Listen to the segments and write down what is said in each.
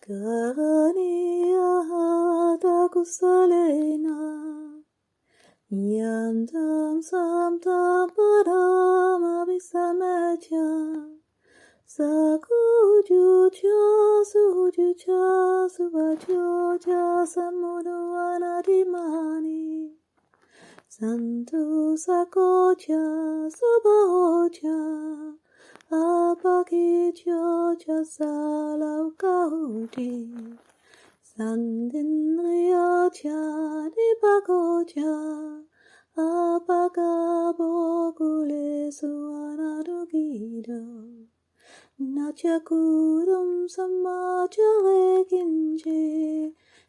Karaniya kusalena Yandam samtam parama visamecha Sakujucha sujucha suvajoja samudu anadimani Santu sakocha subahocha Apakichocha salaukauti Sandinriyocha nipakocha Apakabokule suanadugido Nachakurum samachare kinche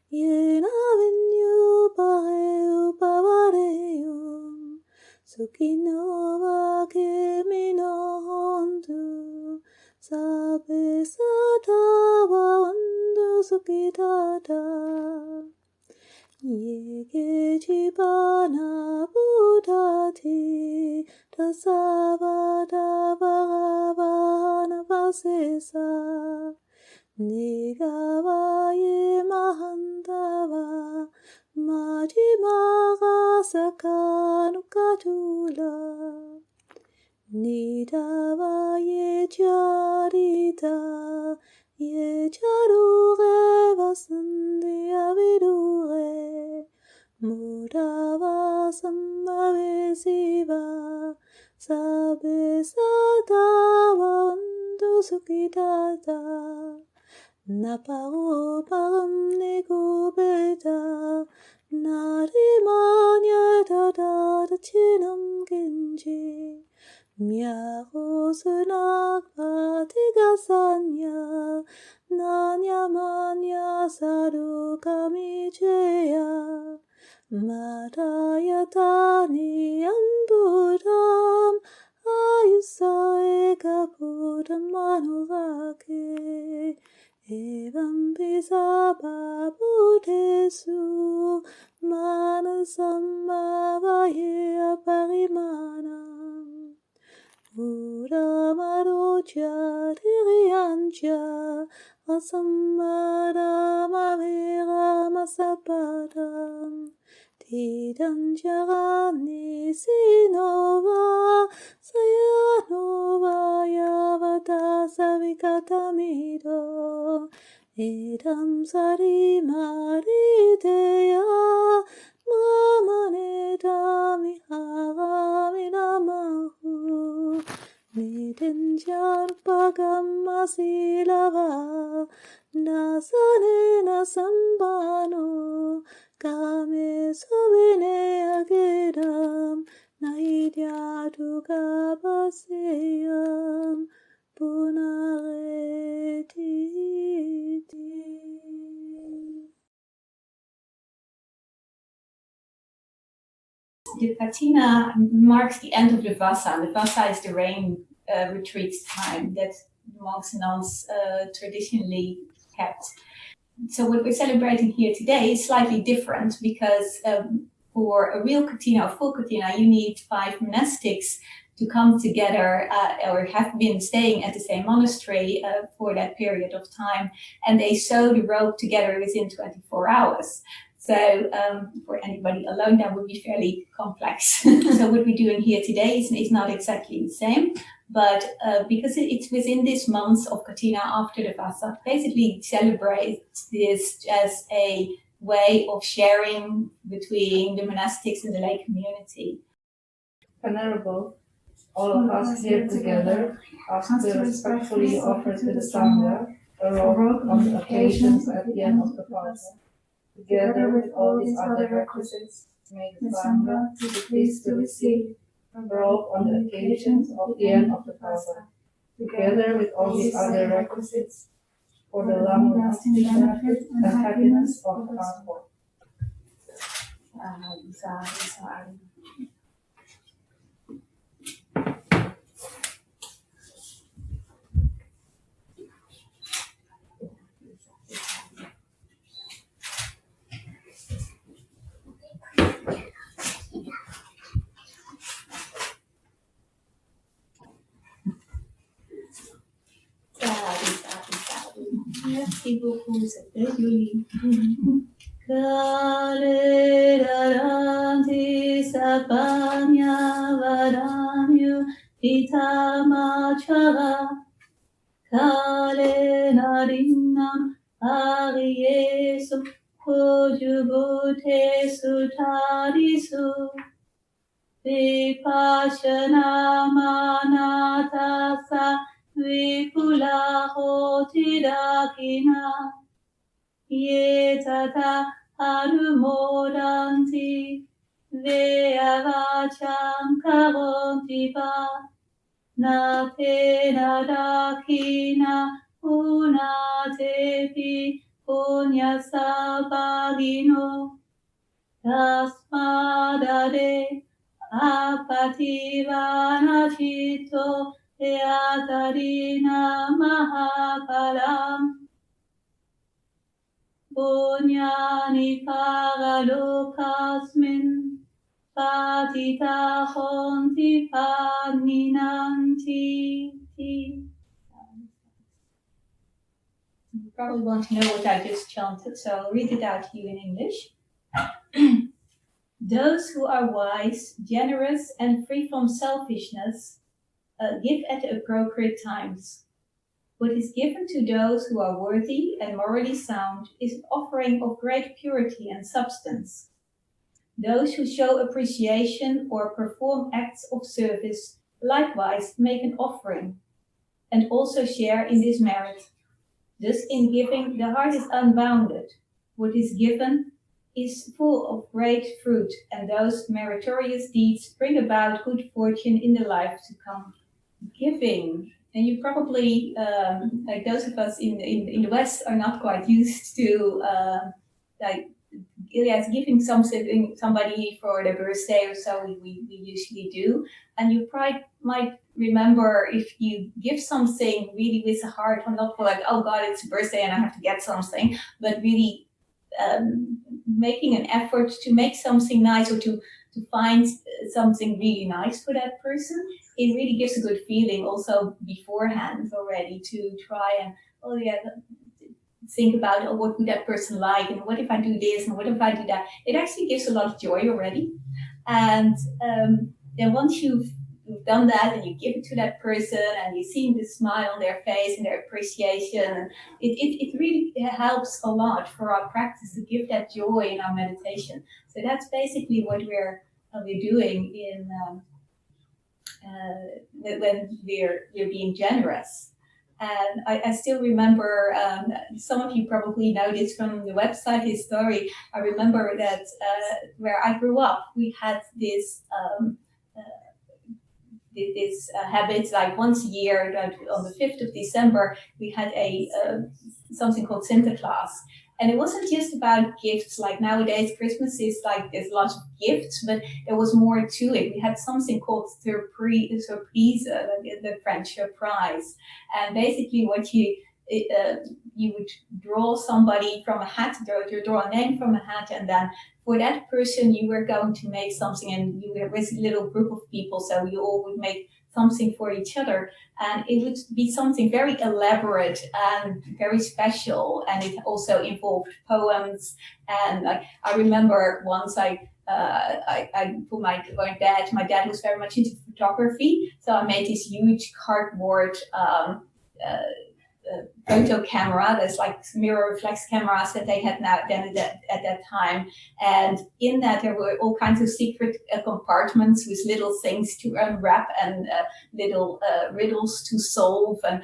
Yena vinyu pareu pavareyum Sukinova kemino hontu Sabe satava undu sukitata Yeke chibana budati Tasavada varavana vasesa Nigavaye mahandava Majimara sakanukatula Nidavaye charita Ye charure vasandi avidure Mudava samavesiva Sabe satava undu sukitata Naparo param negubeta Narimanya dada chinam genji Myaro sunak patigasanya Nanya manya sadhu kamicheya Madayatani ambudam Ayusaeka budam manurake Evam pisaba buddhesu Manasambhavaye aparimanam Udamarocha dhiriyancha Asammadamaviramasapadam Tidam charani sinova Sayanova yavata savikatamido Idam sarimariteya Mamanedami haraminamahu Nitinjanpagamassilava Nasanena sambano Kame sovine agedam Naidyadu kapaseyam Punareti. The Kathina marks the end of the Vassa. The Vassa is the rain retreat time that monks and nuns traditionally kept. So what we're celebrating here today is slightly different because for a real Kathina, a full Kathina, you need 5 monastics to come together or have been staying at the same monastery for that period of time, and they sew the robe together within 24 hours. So for anybody alone, that would be fairly complex. So what we're doing here today is not exactly the same, but because it's within this month of Kathina after the Vassa, basically celebrates this as a way of sharing between the monastics and the lay community. Venerable, all of us here together ask to respectfully offer to the Sangha a robe on the occasions at the end of the Vassa. Together with all these other requisites, may the Sangha be pleased to receive a robe on the occasions of the end of the Vassa. Together with all these other requisites for the long-lasting benefit and happiness of the household. Merci beaucoup, c'était joli. Kale daranti sapanya varanyu itamachara Kale narinam ariesu kujubute sutarisu Vipashana manatasa vipula hotidakina Yetata anumodanti veavacham karonti va Nate nadakina unatepi punyasabagino tasmadade apativana chito eatarina mahapalam punyani pagalokasmin patita honti paninanti. You probably want to know what I just chanted, so I'll read it out to you in English. Those who are wise, generous, and free from selfishness give at appropriate times. What is given to those who are worthy and morally sound is an offering of great purity and substance. Those who show appreciation or perform acts of service likewise make an offering and also share in this merit. Thus, in giving, the heart is unbounded. What is given is full of great fruit, and those meritorious deeds bring about good fortune in the life to come. Giving, and you probably, like those of us in the West, are not quite used to giving somebody for their birthday or so. We usually do, and you probably might remember if you give something really with a heart, not for like, oh God, it's a birthday and I have to get something, but really making an effort to make something nice or to find something really nice for that person. It really gives a good feeling also beforehand already to try and think about what would that person like, and what if I do this, and what if I do that. It actually gives a lot of joy already. And then once you've done that and you give it to that person and you see the smile on their face and their appreciation, it really helps a lot for our practice to give that joy in our meditation. So that's basically what we're doing in when we're being generous. And I still remember, some of you probably know this from the website, his story. I remember that where I grew up, we had this habit, like once a year, on the 5th of December, we had something called Santa Claus. And it wasn't just about gifts, like nowadays Christmas is like there's lots of gifts, but there was more to it. We had something called surprise, the French surprise. And basically what you would draw somebody from a hat, you draw a name from a hat, and then for that person you were going to make something, and you were with a little group of people, so you all would make something for each other, and it would be something very elaborate and very special, and it also involved poems. And I remember once I for my dad was very much into photography, so I made this huge cardboard photo camera. There's like mirror reflex cameras that they had at that time, and in that there were all kinds of secret compartments with little things to unwrap and little riddles to solve, and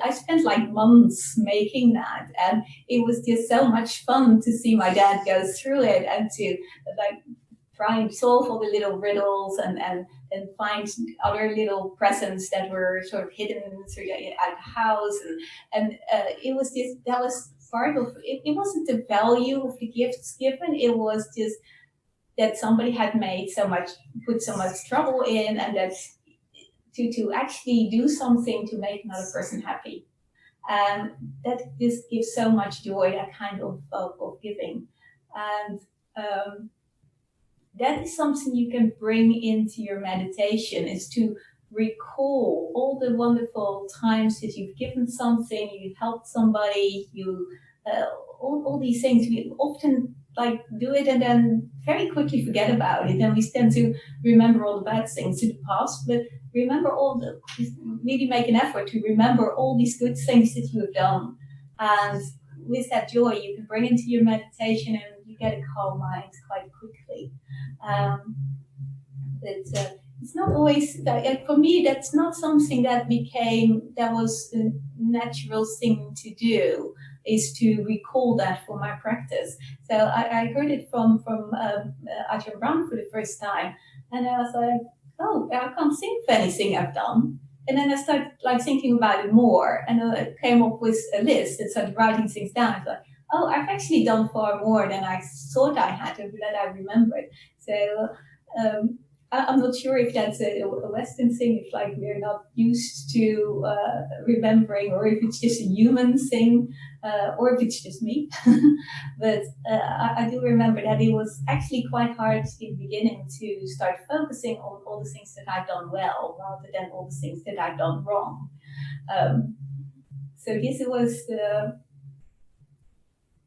I spent like months making that, and it was just so much fun to see my dad go through it and to like try and solve all the little riddles and find other little presents that were sort of hidden at the house, and it was just, that was part of it. It wasn't the value of the gifts given, it was just that somebody had put so much trouble in, and that to actually do something to make another person happy, and that just gives so much joy, that kind of giving. And that is something you can bring into your meditation, is to recall all the wonderful times that you've given something, you helped somebody, you all these things. We often like do it and then very quickly forget about it, and we tend to remember all the bad things to the past, but really make an effort to remember all these good things that you have done. And with that joy, you can bring into your meditation and you get a calm mind quite quickly. It's not always that, for me, that's not something that was a natural thing to do, is to recall that for my practice. So I heard it from Ajahn Brahm for the first time, and I was like, oh, I can't think of anything I've done. And then I started like thinking about it more, and I came up with a list and started writing things down. I was like, oh, I've actually done far more than I thought I had, or that I remembered. So I'm not sure if that's a Western thing, if like we're not used to remembering, or if it's just a human thing, or if it's just me. But I do remember that it was actually quite hard in the beginning to start focusing on all the things that I've done well, rather than all the things that I've done wrong. So this was so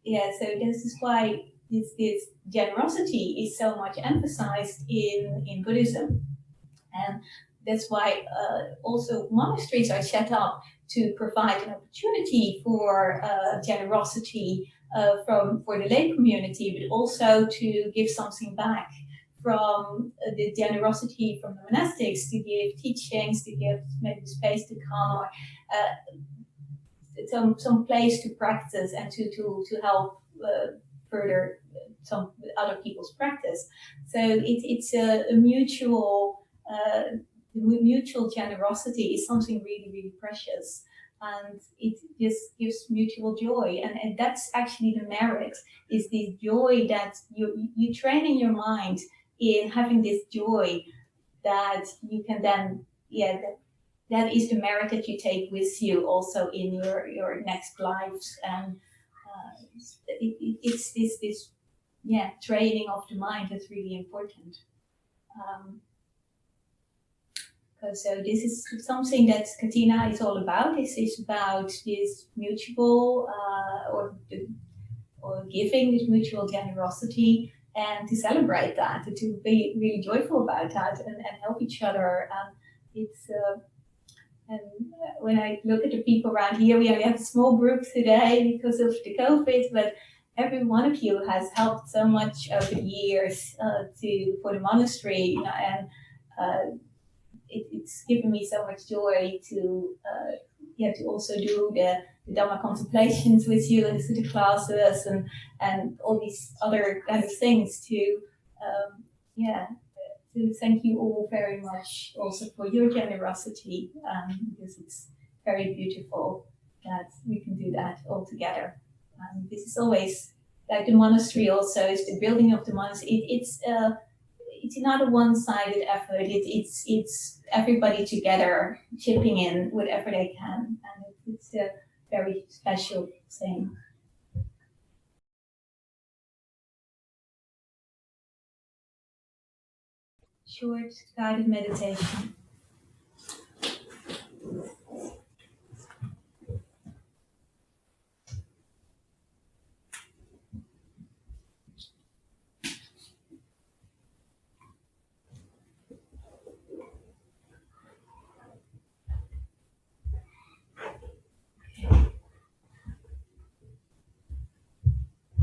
this is why this generosity is so much emphasized in Buddhism. And that's why also monasteries are set up to provide an opportunity for generosity for the lay community, but also to give something back from the generosity from the monastics, to give teachings, to give maybe space to come, or some place to practice, and to help further some other people's practice. So it's a mutual generosity is something really, really precious, and it just gives mutual joy, and that's actually the merit, is the joy that you train in your mind in having this joy that you can then that is the merit that you take with you also in your next lives. And it's this training of the mind that's really important. So this is something that Kathina is all about. This is about this mutual or giving, this mutual generosity, and to celebrate that, to be really joyful about that, and help each other. And when I look at the people around here, we only have a small group today because of the COVID, but every one of you has helped so much over the years for the monastery, and it's given me so much joy to also do the Dhamma contemplations with you, and the classes, and all these other kind of things to thank you all very much also for your generosity, because it's very beautiful that we can do that all together. This is always like the monastery also is the building of the monastery. It's not a one-sided effort. It's everybody together chipping in whatever they can, and it's a very special thing. Short guided meditation.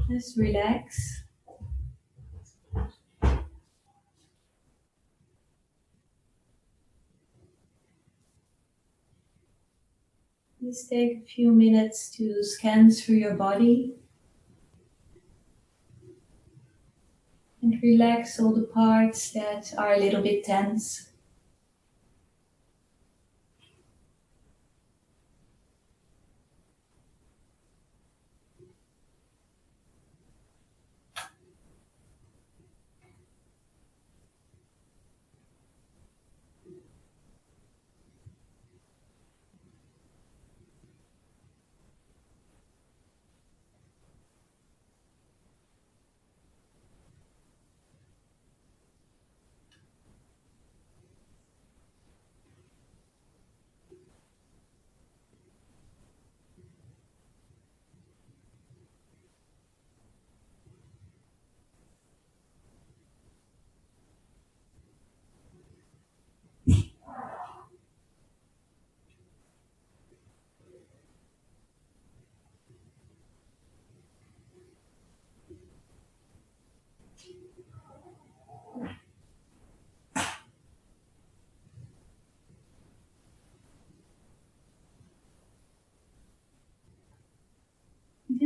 Just relax. Just take a few minutes to scan through your body and relax all the parts that are a little bit tense.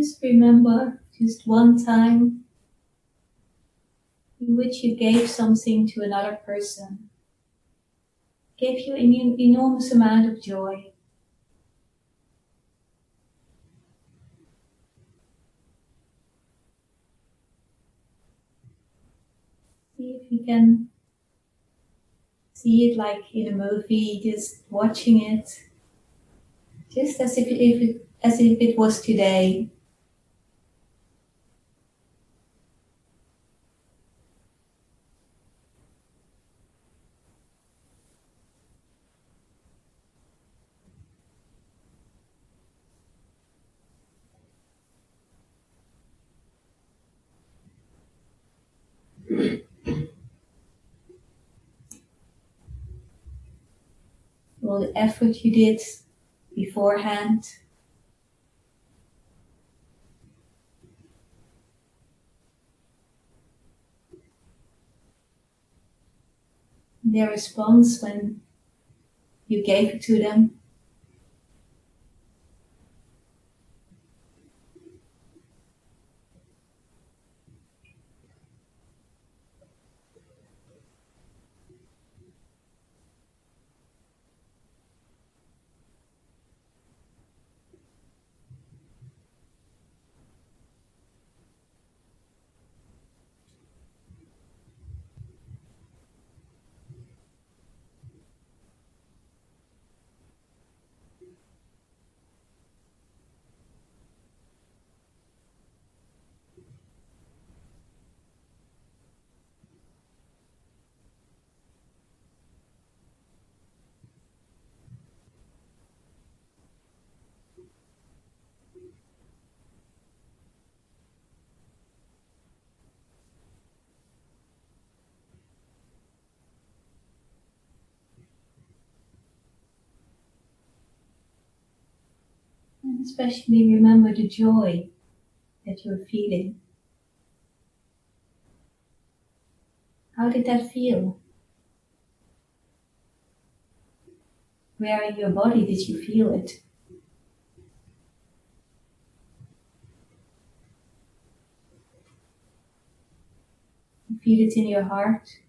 just remember just one time in which you gave something to another person, gave you an enormous amount of joy. See if you can see it like in a movie, just watching it, just as if it was today. All the effort you did beforehand. Their response when you gave it to them. And especially remember the joy that you're feeling. How did that feel? Where in your body did you feel it? You feel it in your heart?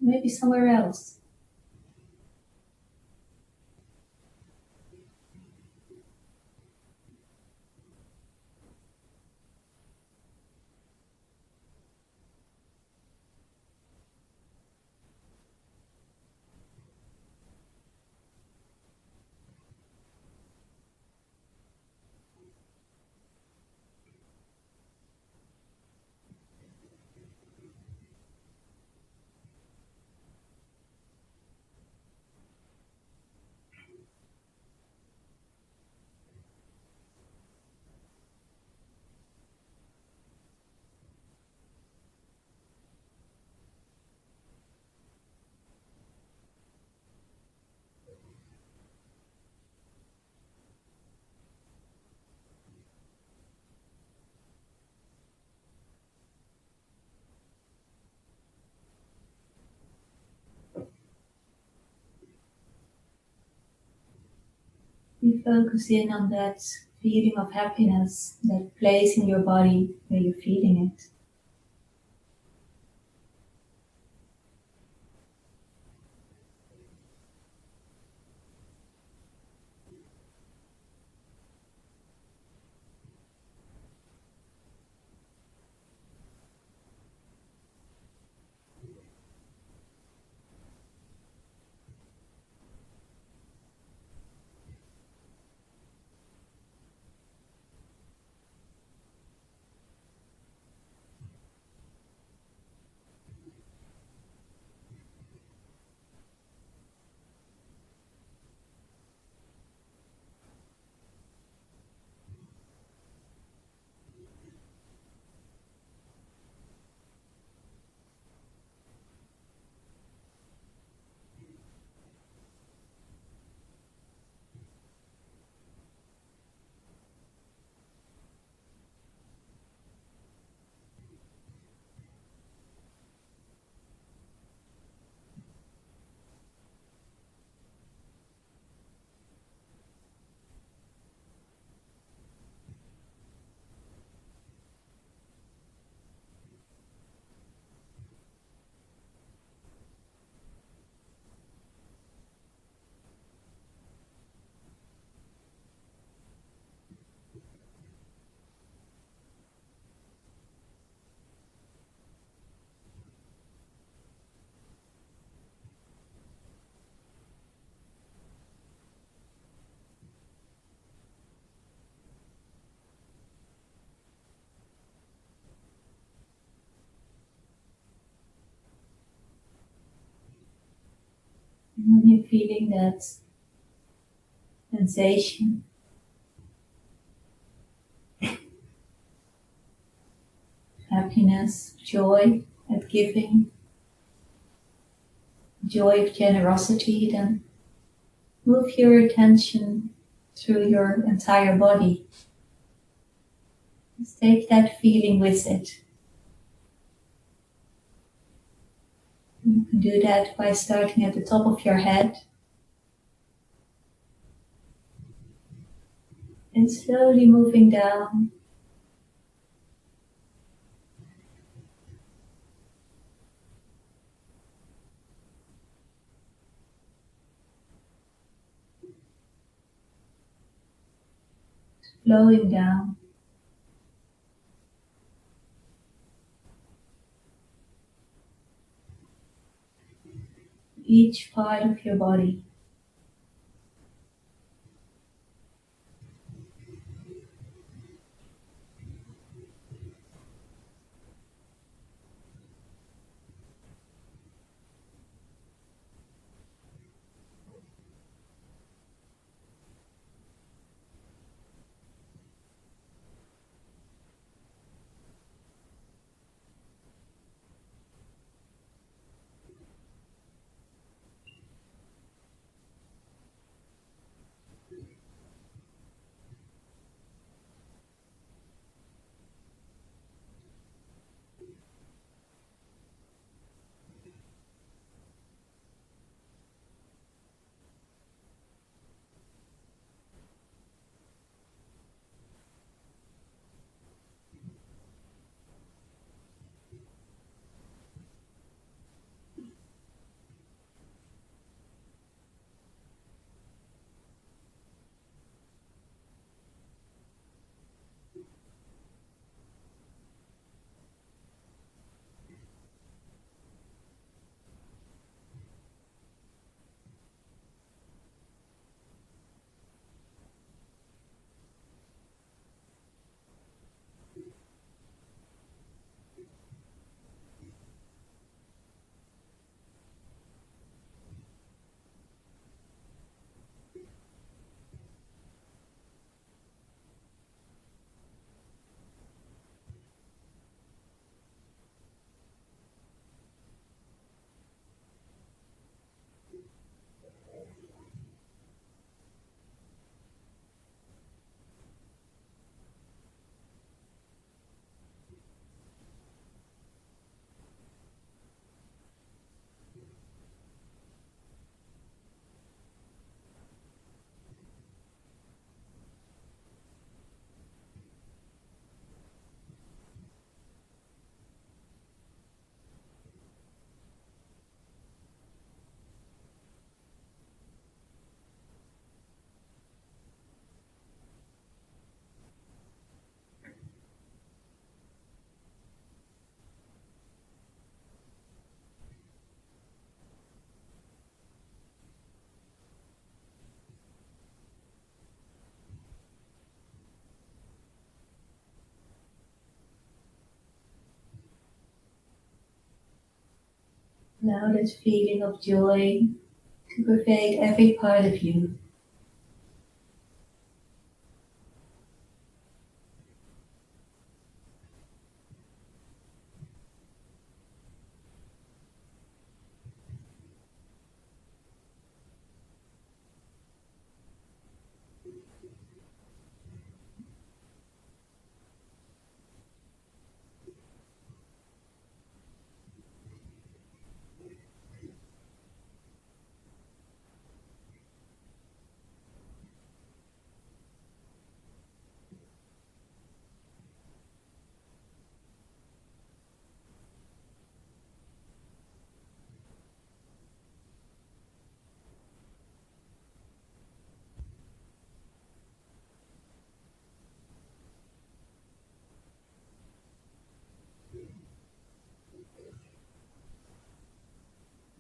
Maybe somewhere else. You focus in on that feeling of happiness, that place in your body where you're feeling it. Continue feeling that sensation. Happiness, joy at giving, joy of generosity. Then move your attention through your entire body. Just take that feeling with it. You can do that by starting at the top of your head and slowly moving down. Flowing down. Each part of your body. Allow that feeling of joy to pervade every part of you.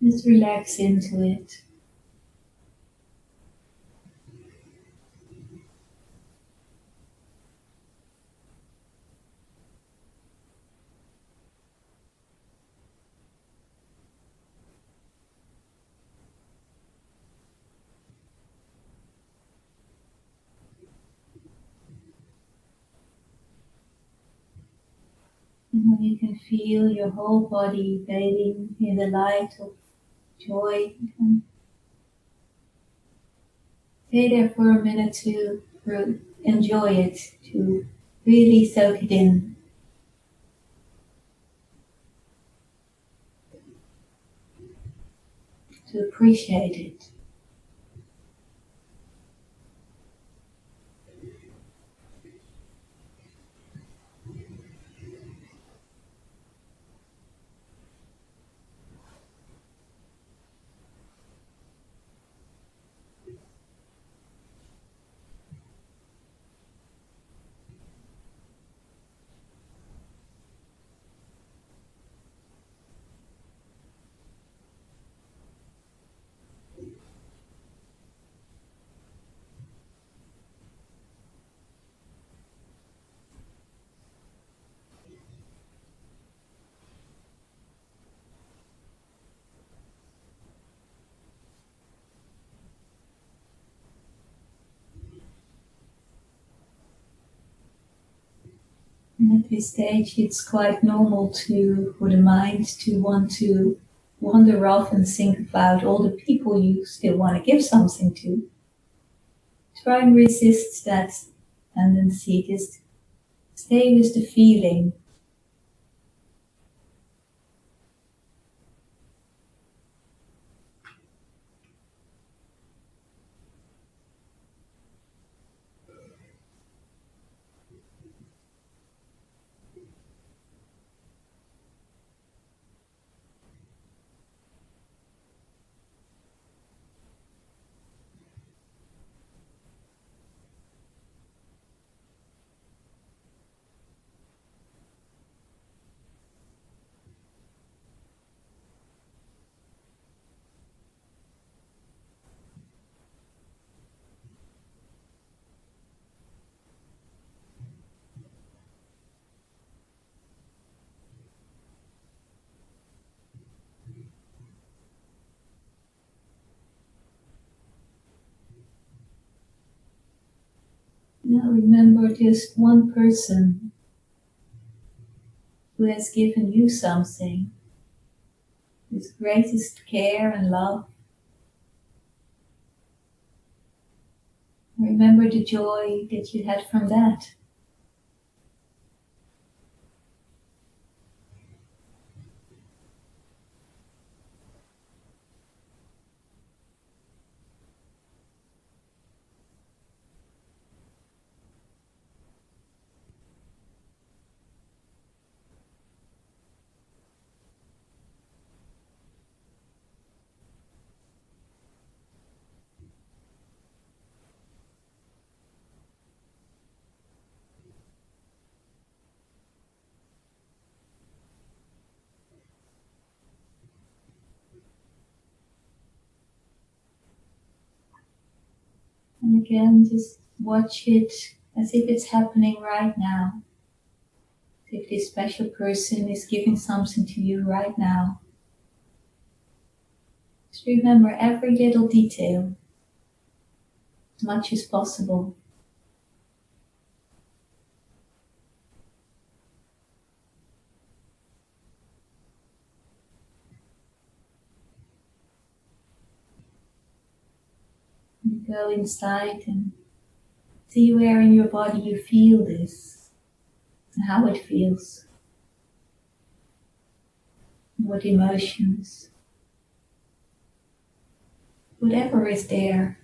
Just relax into it. you can feel your whole body bathing in the light of joy. And stay there for a minute to enjoy it, to really soak it in. To appreciate it. And at this stage, it's quite normal for the mind to want to wander off and think about all the people you still want to give something to. Try and resist that tendency. Just stay with the feeling. Now remember just one person who has given you something with greatest care and love. Remember the joy that you had from that. And again, just watch it as if it's happening right now. As if this special person is giving something to you right now. Just remember every little detail, as much as possible. You go inside and see where in your body you feel this and how it feels. What emotions. Whatever is there.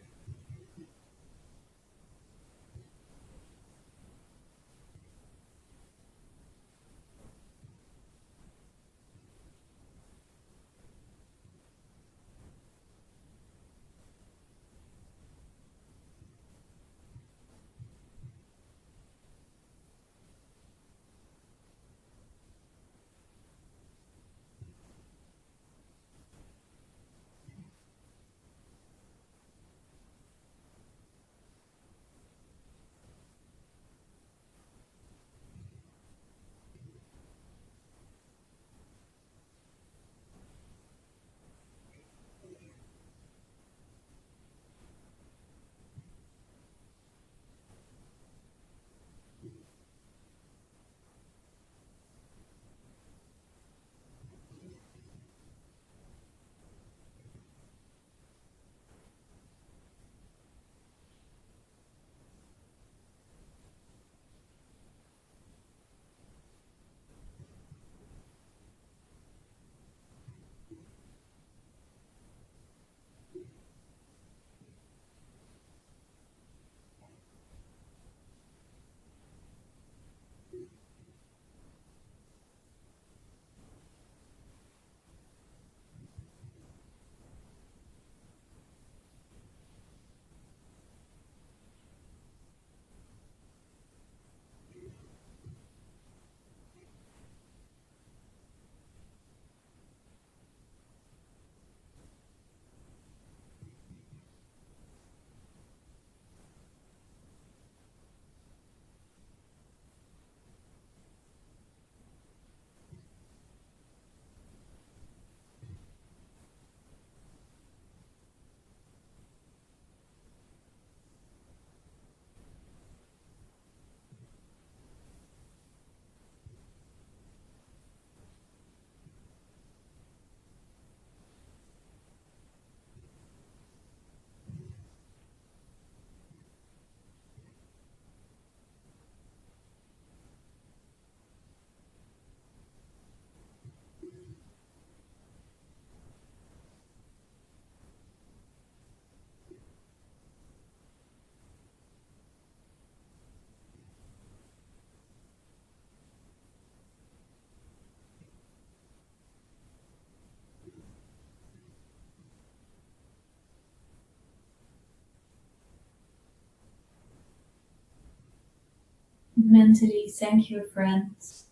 mentally thank your friends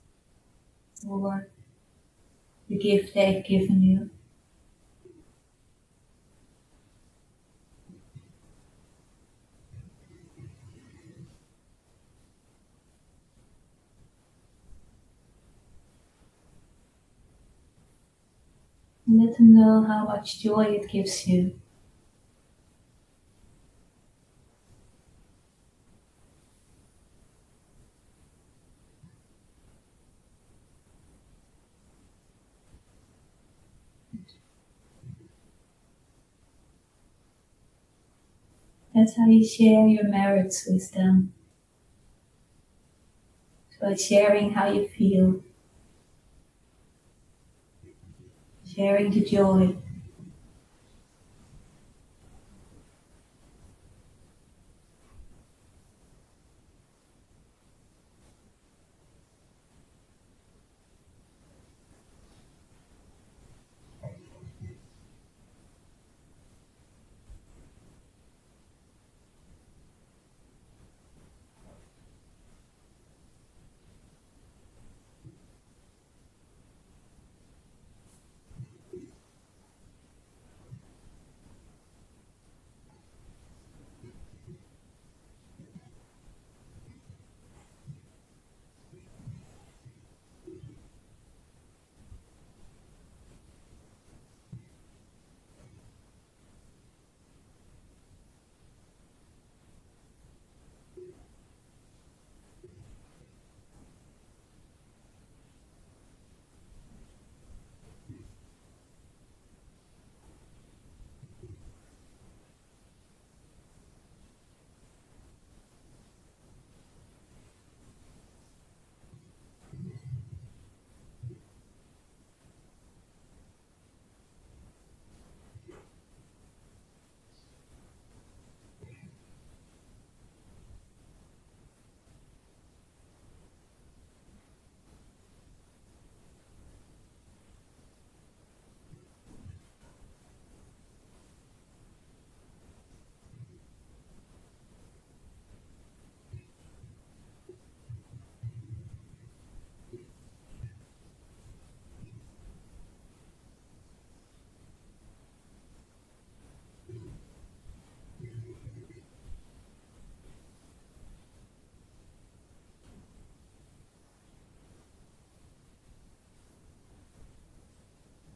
for the gift they've given you. And let them know how much joy it gives you. That's how you share your merits with them. By sharing how you feel, sharing the joy.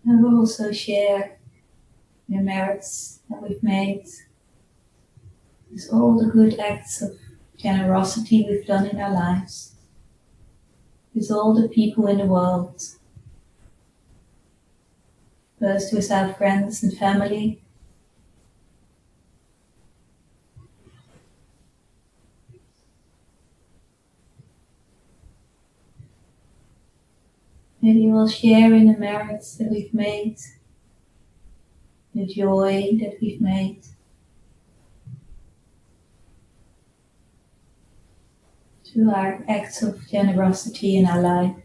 And we'll also share the merits that we've made. With all the good acts of generosity we've done in our lives. With all the people in the world. First with our friends and family. Maybe we'll share in the merits that we've made. The joy that we've made. Through our acts of generosity in our life.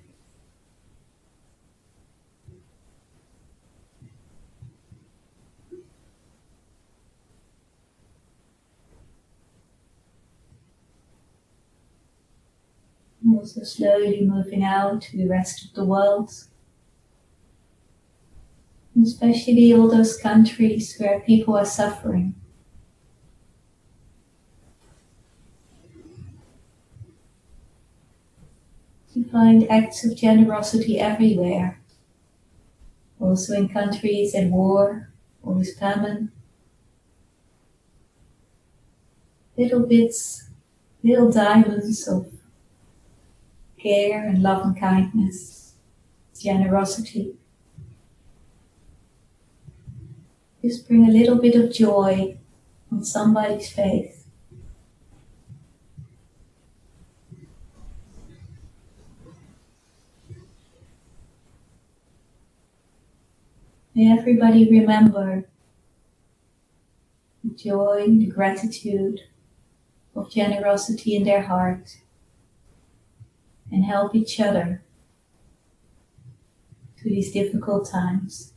And also slowly moving out to the rest of the world. And especially all those countries where people are suffering. You find acts of generosity everywhere. Also in countries at war or with famine. Little bits, little diamonds of care and love and kindness, generosity. Just bring a little bit of joy on somebody's face. May everybody remember the joy, the gratitude of generosity in their heart and help each other through these difficult times.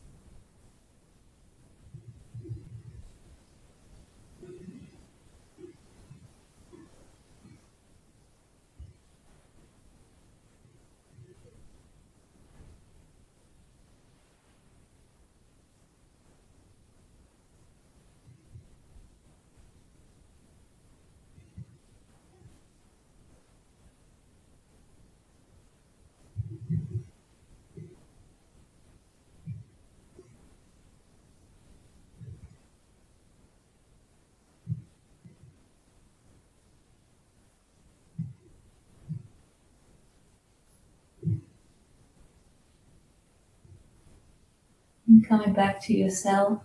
And coming back to yourself.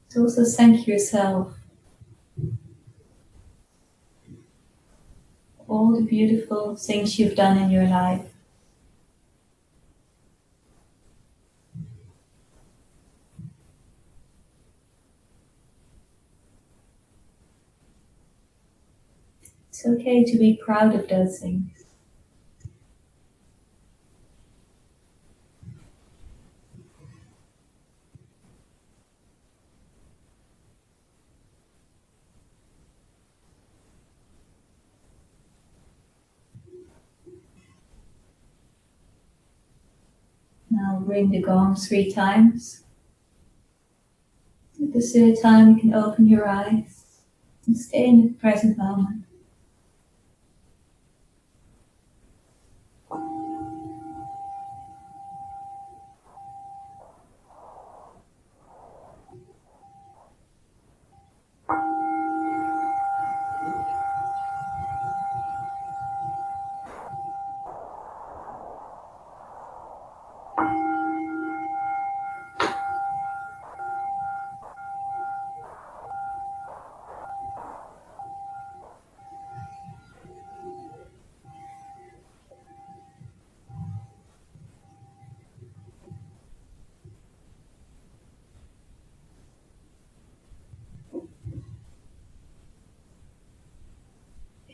So also thank yourself for all the beautiful things you've done in your life. It's okay to be proud of those things. Now ring the gong 3 times. At the 3rd time you can open your eyes and stay in the present moment.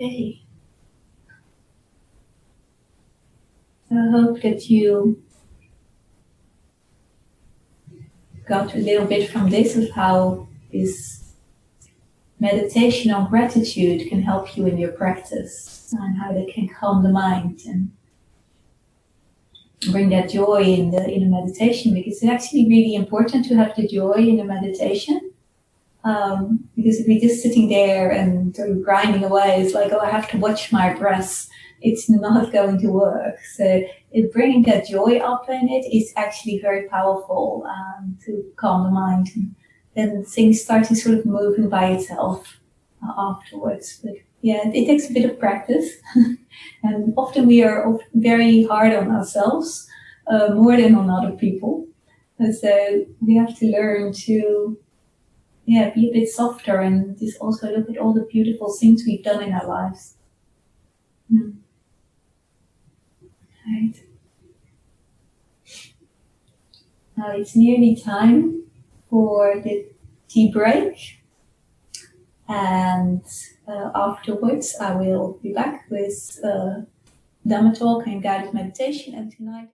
Okay. I hope that you got a little bit from this of how this meditation on gratitude can help you in your practice and how they can calm the mind and bring that joy in the meditation, because it's actually really important to have the joy in the meditation. Because if we're just sitting there and sort of grinding away, it's like, oh, I have to watch my breath. It's not going to work. So bringing that joy up in it is actually very powerful to calm the mind. And then things start to sort of moving by itself afterwards. But yeah, it takes a bit of practice. And often we are very hard on ourselves, more than on other people. And so we have to learn to be a bit softer and just also look at all the beautiful things we've done in our lives. Right. Now it's nearly time for the tea break. And afterwards I will be back with Dhamma talk and guided meditation. And tonight